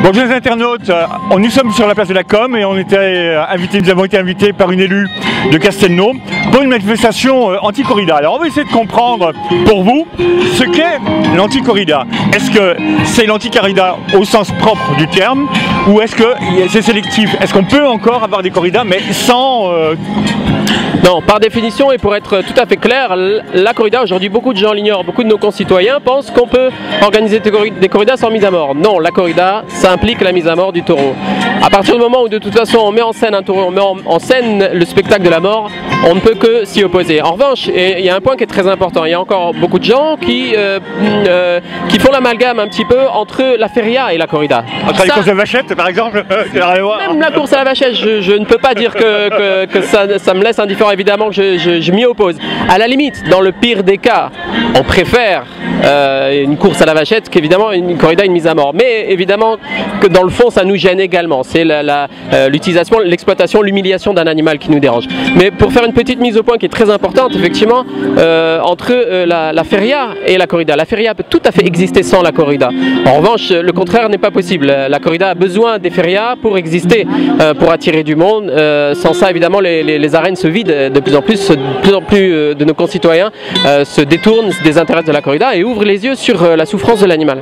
Bonjour les internautes, nous sommes sur la place de la Com et nous avons été invités par une élue de Castelnau pour une manifestation anti-corrida. Alors on va essayer de comprendre pour vous ce qu'est l'anti-corrida. Est-ce que c'est l'anti-corrida au sens propre du terme ou est-ce que c'est sélectif? Est-ce qu'on peut encore avoir des corridas mais sans... Non, par définition, et pour être tout à fait clair, la corrida, aujourd'hui beaucoup de gens l'ignorent, beaucoup de nos concitoyens pensent qu'on peut organiser des corridas sans mise à mort. Non, la corrida, ça implique la mise à mort du taureau. À partir du moment où de toute façon on met en scène un taureau, on met en scène le spectacle de la mort, on ne peut que s'y opposer. En revanche, il y a un point qui est très important, il y a encore beaucoup de gens qui font l'amalgame un petit peu entre la feria et la corrida. Entre les courses de vachette par exemple même la course à la vachette, je ne peux pas dire que ça me laisse indifférent. Évidemment que je m'y oppose. À la limite, dans le pire des cas, on préfère une course à la vachette qu'évidemment une corrida, une mise à mort. Mais évidemment que dans le fond, ça nous gêne également. C'est l'utilisation, l'exploitation, l'humiliation d'un animal qui nous dérange. Mais pour faire une petite mise au point qui est très importante, effectivement, entre la feria et la corrida. La feria peut tout à fait exister sans la corrida. En revanche, le contraire n'est pas possible. La corrida a besoin des ferias pour exister, pour attirer du monde. Sans ça, évidemment, les arènes se vident de plus en plus de nos concitoyens se détournent, se désintéressent de la corrida et ouvrent les yeux sur la souffrance de l'animal.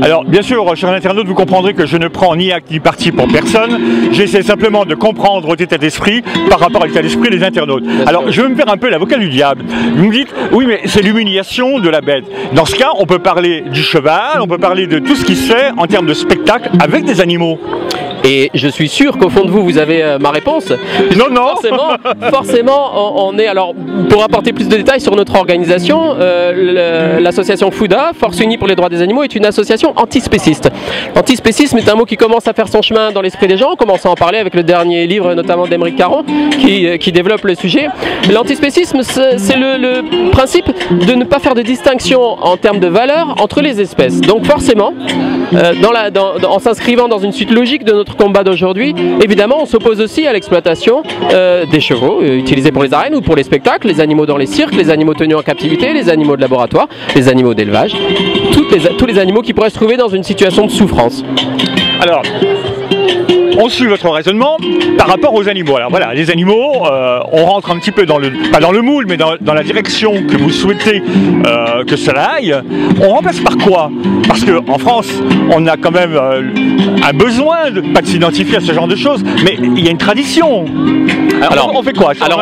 Alors bien sûr, chers internautes, vous comprendrez que je ne prends ni acte ni parti pour personne. J'essaie simplement de comprendre votre état d'esprit par rapport à l'état d'esprit des internautes. Alors je vais me faire un peu l'avocat du diable. Vous me dites, oui mais c'est l'humiliation de la bête. Dans ce cas, on peut parler du cheval, on peut parler de tout ce qui se fait en termes de spectacle avec des animaux. Et je suis sûr qu'au fond de vous, vous avez ma réponse. Non, non. Forcément, on est... Alors, pour apporter plus de détails sur notre organisation, l'association FUDA, Force Unie pour les droits des animaux, est une association antispéciste. L'antispécisme est un mot qui commence à faire son chemin dans l'esprit des gens. On commence à en parler avec le dernier livre, notamment d'Émeric Caron, qui développe le sujet. L'antispécisme, c'est le principe de ne pas faire de distinction en termes de valeur entre les espèces. Donc forcément, en s'inscrivant dans une suite logique de notre combat d'aujourd'hui, évidemment on s'oppose aussi à l'exploitation des chevaux utilisés pour les arènes ou pour les spectacles, les animaux dans les cirques, les animaux tenus en captivité, les animaux de laboratoire, les animaux d'élevage, tous les animaux qui pourraient se trouver dans une situation de souffrance. Alors, on suit votre raisonnement par rapport aux animaux. Alors voilà, les animaux, on rentre un petit peu pas dans le moule, mais dans la direction que vous souhaitez que cela aille. On remplace par quoi? Parce qu'en France, on a quand même un besoin pas de s'identifier à ce genre de choses, mais il y a une tradition. Alors on fait quoi? Alors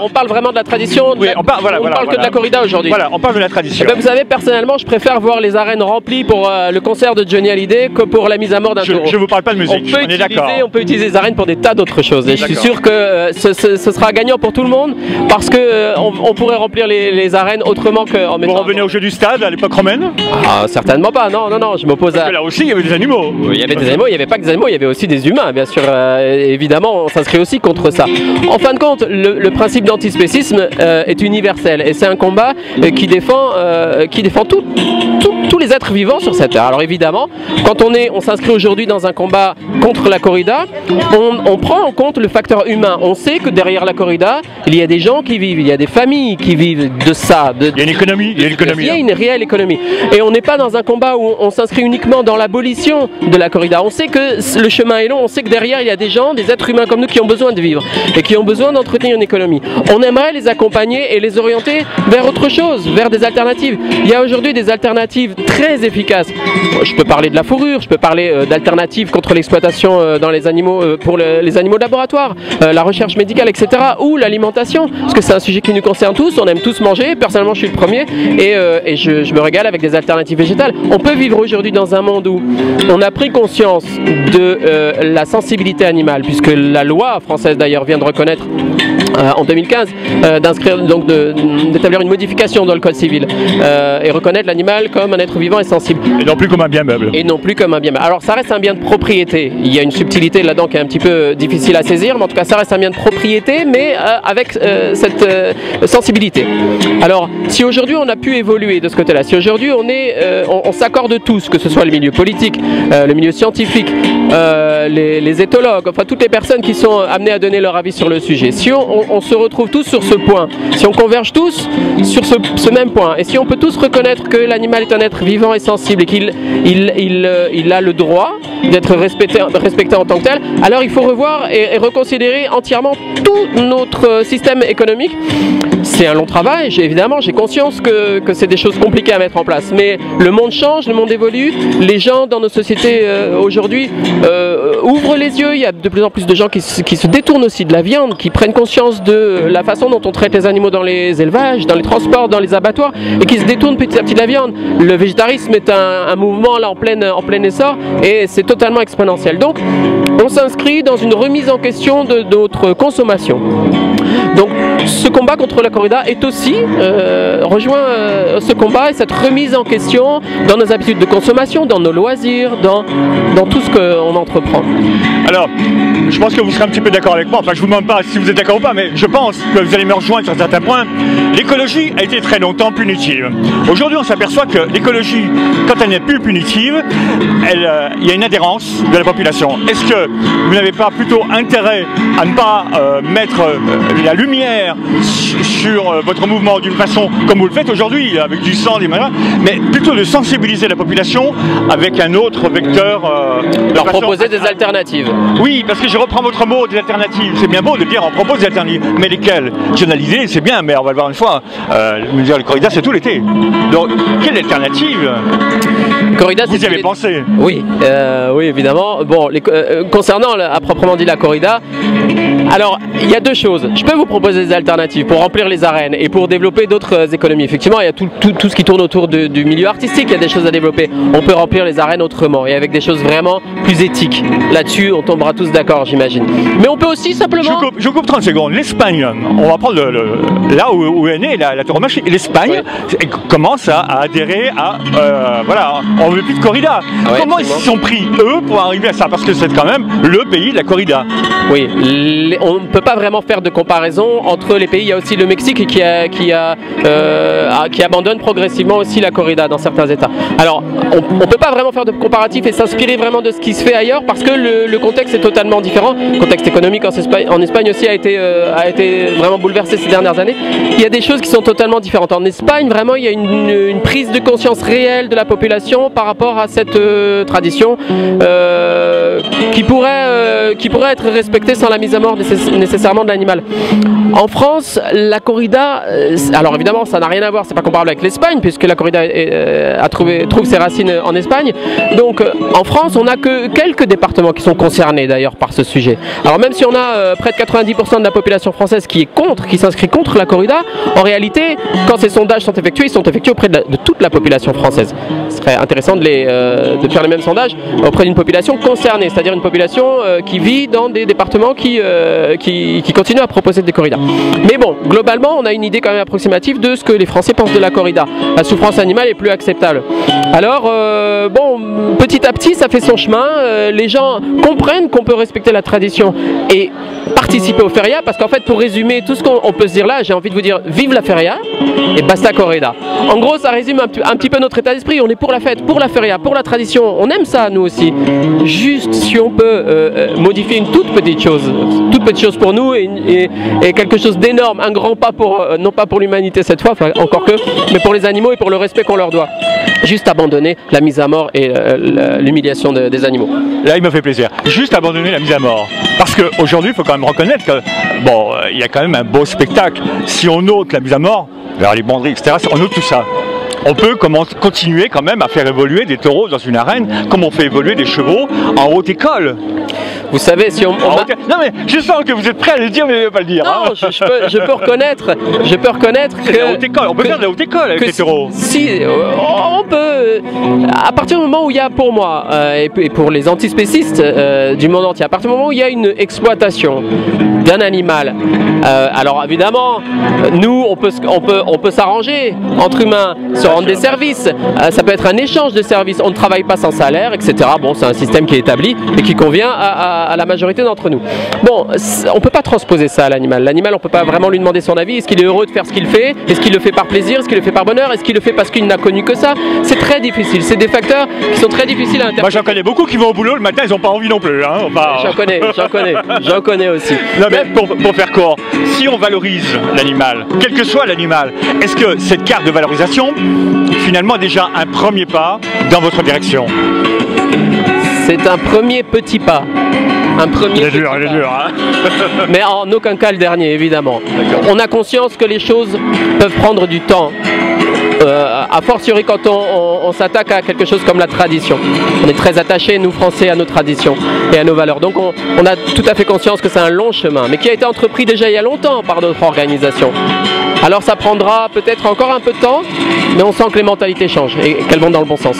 on parle vraiment de la tradition, oui, on parle que de la corrida aujourd'hui. Voilà, on parle de la tradition. Ben, vous savez, personnellement, je préfère voir les arènes remplies pour le concert de Johnny Hallyday que pour la mise à mort d'un taureau. Je vous parle pas de musique, on est d'accord. On peut utiliser les arènes pour des tas d'autres choses. Et je suis sûr que ce sera gagnant pour tout le monde parce que on pourrait remplir les arènes autrement qu'en mettant... Vous revenez au jeu du stade à l'époque romaine? Ah, certainement pas, non, je m'oppose à... Parce que là aussi il y avait des animaux. Oui, il y avait des animaux, il n'y avait pas que des animaux, il y avait aussi des humains, bien sûr. Évidemment, on s'inscrit aussi contre ça. En fin de compte, le principe d'antispécisme est universel et c'est un combat qui défend tous les êtres vivants sur cette terre. Alors évidemment, quand on s'inscrit aujourd'hui dans un combat contre la corrida, on prend en compte le facteur humain. On sait que derrière la corrida, il y a des gens qui vivent, il y a des familles qui vivent de ça. Il y a une économie, il y a une réelle économie. Et on n'est pas dans un combat où on s'inscrit uniquement dans l'abolition de la corrida. On sait que le chemin est long, on sait que derrière il y a des gens, des êtres humains comme nous qui ont besoin de vivre et qui ont besoin d'entretenir une économie. On aimerait les accompagner et les orienter vers autre chose, vers des alternatives. Il y a aujourd'hui des alternatives très efficaces. Je peux parler de la fourrure, je peux parler d'alternatives contre l'exploitation dans les animaux, pour les animaux de laboratoire, la recherche médicale, etc. ou l'alimentation, parce que c'est un sujet qui nous concerne tous, on aime tous manger, personnellement je suis le premier et je me régale avec des alternatives végétales. On peut vivre aujourd'hui dans un monde où on a pris conscience de la sensibilité animale, puisque la loi française d'ailleurs vient de reconnaître en 2015 d'établir une modification dans le code civil et reconnaître l'animal comme un être vivant et sensible. Et non plus comme un bien meuble. Et non plus comme un bien meuble. Alors ça reste un bien de propriété. Il y a une subtilité là-dedans qui est un petit peu difficile à saisir, mais en tout cas ça reste un bien de propriété, mais avec cette sensibilité. Alors si aujourd'hui on a pu évoluer de ce côté-là, si aujourd'hui on s'accorde tous, que ce soit le milieu politique, le milieu scientifique, les éthologues, enfin toutes les personnes qui sont amenées à donner leur avis sur le sujet. Si on se retrouve tous sur ce point, si on converge tous sur ce même point, et si on peut tous reconnaître que l'animal est un être vivant et sensible et qu'il a le droit d'être respecté en tant que tel, alors il faut revoir et reconsidérer entièrement tout notre système économique. C'est un long travail, évidemment, j'ai conscience que c'est des choses compliquées à mettre en place, mais le monde change, le monde évolue, les gens dans nos sociétés aujourd'hui ouvrent les yeux, il y a de plus en plus de gens qui se détournent aussi de la viande, qui prennent conscience de la façon dont on traite les animaux dans les élevages, dans les transports, dans les abattoirs, et qui se détournent petit à petit de la viande. Le végétarisme est un mouvement là en plein essor, et c'est totalement exponentiel. Donc on s'inscrit dans une remise en question de notre consommation. Donc ce combat contre la corrida est aussi rejoint ce combat et cette remise en question dans nos habitudes de consommation, dans nos loisirs, dans tout ce qu'on entreprend. Alors, je pense que vous serez un petit peu d'accord avec moi, enfin je vous demande pas si vous êtes d'accord ou pas, mais je pense que vous allez me rejoindre sur certains points. L'écologie a été très longtemps punitive. Aujourd'hui on s'aperçoit que l'écologie, quand elle n'est plus punitive, il y a une adhérence de la population. Est-ce que vous n'avez pas plutôt intérêt à ne pas mettre la lumière sur votre mouvement d'une façon comme vous le faites aujourd'hui, avec du sang, des malins, mais plutôt de sensibiliser la population avec un autre vecteur leur proposer des alternatives. Oui, parce que je reprends votre mot des alternatives. C'est bien beau de dire on propose des alternatives, mais lesquelles? Journaliser, c'est bien, mais on va le voir une fois. Dire le corrida, c'est tout l'été. Donc, quelle alternative corrida, vous y avez pensé? Oui, oui, évidemment. Bon, concernant à proprement dit la corrida, alors il y a deux choses. Je peux vous proposer des alternatives pour remplir les arènes et pour développer d'autres économies. Effectivement, il y a tout ce qui tourne autour du milieu artistique. Il y a des choses à développer. On peut remplir les arènes autrement et avec des choses vraiment plus éthiques. Là-dessus, on tombera tous d'accord, j'imagine. Mais on peut aussi simplement... Je coupe 30 secondes. L'Espagne, on va prendre là où est née la tauromachie. L'Espagne commence à adhérer à... voilà, on ne veut plus de corrida. Comment ils se sont pris, eux, pour arriver à ça? Parce que c'est quand même le pays de la corrida. Oui, on ne peut pas vraiment faire de comparaison entre les pays. Il y a aussi le Mexique qui abandonne progressivement aussi la corrida dans certains États. Alors, on ne peut pas vraiment faire de comparatif et s'inspirer vraiment de ce qui se fait ailleurs parce que le contexte est totalement différent. Le contexte économique en Espagne aussi a été vraiment bouleversé ces dernières années. Il y a des choses qui sont totalement différentes. En Espagne, vraiment, il y a une prise de conscience réelle de la population par rapport à cette tradition qui pourrait être respectée sans la mise à mort nécessairement de l'animal. En France, la corrida, alors évidemment ça n'a rien à voir, c'est pas comparable avec l'Espagne puisque la corrida trouve ses racines en Espagne. Donc en France, on n'a que quelques départements qui sont concernés d'ailleurs par ce sujet. Alors même si on a près de 90% de la population française qui s'inscrit contre la corrida, en réalité, quand ces sondages sont effectués, ils sont effectués auprès de toute la population française. Ce serait intéressant de faire les mêmes sondages auprès d'une population concernée, c'est-à-dire une population qui vit dans des départements qui continuent à proposer des corridas. Mais bon, globalement, on a une idée quand même approximative de ce que les Français pensent de la corrida. La souffrance animale est plus acceptable. Alors, bon, petit à petit, ça fait son chemin. Les gens comprennent qu'on peut respecter la tradition et participer au feria, parce qu'en fait, pour résumer tout ce qu'on peut se dire là, j'ai envie de vous dire vive la feria et basta corrida. En gros, ça résume un petit peu notre état d'esprit. On est pour la fête, pour la feria, pour la tradition. On aime ça, nous aussi. Juste si on peut modifier une toute petite chose pour nous et quelque chose d'énorme, un grand pas pour, non pas pour l'humanité cette fois, enfin, encore que, mais pour les animaux et pour le respect qu'on leur doit. Juste abandonner la mise à mort et l'humiliation des animaux. Là, il me fait plaisir. Juste abandonner la mise à mort. Parce qu'aujourd'hui, il faut quand même reconnaître que, bon, il y a quand même un beau spectacle. Si on ôte la mise à mort, vers les banderies, etc., on ôte tout ça. On peut continuer quand même à faire évoluer des taureaux dans une arène, comme on fait évoluer des chevaux en haute école. Vous savez, si on... Non mais je sens que vous êtes prêt à le dire, mais ne pas le dire. Non, hein. je peux reconnaître que... La haute école, on peut faire de la haute école avec les taureaux. Si, on peut... À partir du moment où il y a, pour moi, et pour les antispécistes du monde entier, à partir du moment où il y a une exploitation d'un animal, alors évidemment, nous, on peut s'arranger entre humains, se rendre des services, ça peut être un échange de services, on ne travaille pas sans salaire, etc. Bon, c'est un système qui est établi et qui convient à à la majorité d'entre nous. Bon, on ne peut pas transposer ça à l'animal. L'animal, on ne peut pas vraiment lui demander son avis. Est-ce qu'il est heureux de faire ce qu'il fait? Est-ce qu'il le fait par plaisir? Est-ce qu'il le fait par bonheur? Est-ce qu'il le fait parce qu'il n'a connu que ça? C'est très difficile. C'est des facteurs qui sont très difficiles à interpréter. Moi, j'en connais beaucoup qui vont au boulot le matin, ils n'ont pas envie non plus. Hein. J'en connais aussi. Non, mais pour faire court, si on valorise l'animal, quel que soit l'animal, est-ce que cette carte de valorisation, finalement, est déjà un premier pas dans votre direction? C'est un premier petit pas. Il est dur, hein. Mais en aucun cas le dernier, évidemment. On a conscience que les choses peuvent prendre du temps. A fortiori quand on s'attaque à quelque chose comme la tradition. On est très attachés, nous Français, à nos traditions et à nos valeurs. Donc on a tout à fait conscience que c'est un long chemin, mais qui a été entrepris déjà il y a longtemps par notre organisation. Alors ça prendra peut-être encore un peu de temps, mais on sent que les mentalités changent et qu'elles vont dans le bon sens.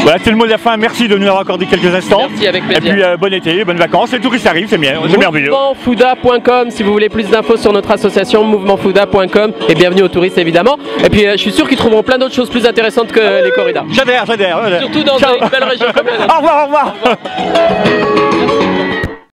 Voilà, c'est le mot de la fin. Merci de nous avoir accordé quelques instants. Merci, avec plaisir. Et puis bon été, bonnes vacances. Les touristes arrivent, c'est bien, c'est merveilleux. Mouvementfouda.com si vous voulez plus d'infos sur notre association, mouvementfouda.com, et bienvenue aux touristes évidemment. Et puis je suis sûr qu'ils trouveront plein d'autres choses plus intéressantes que les corridas. J'adhère. Surtout dans une belle région comme la nôtre. Au revoir.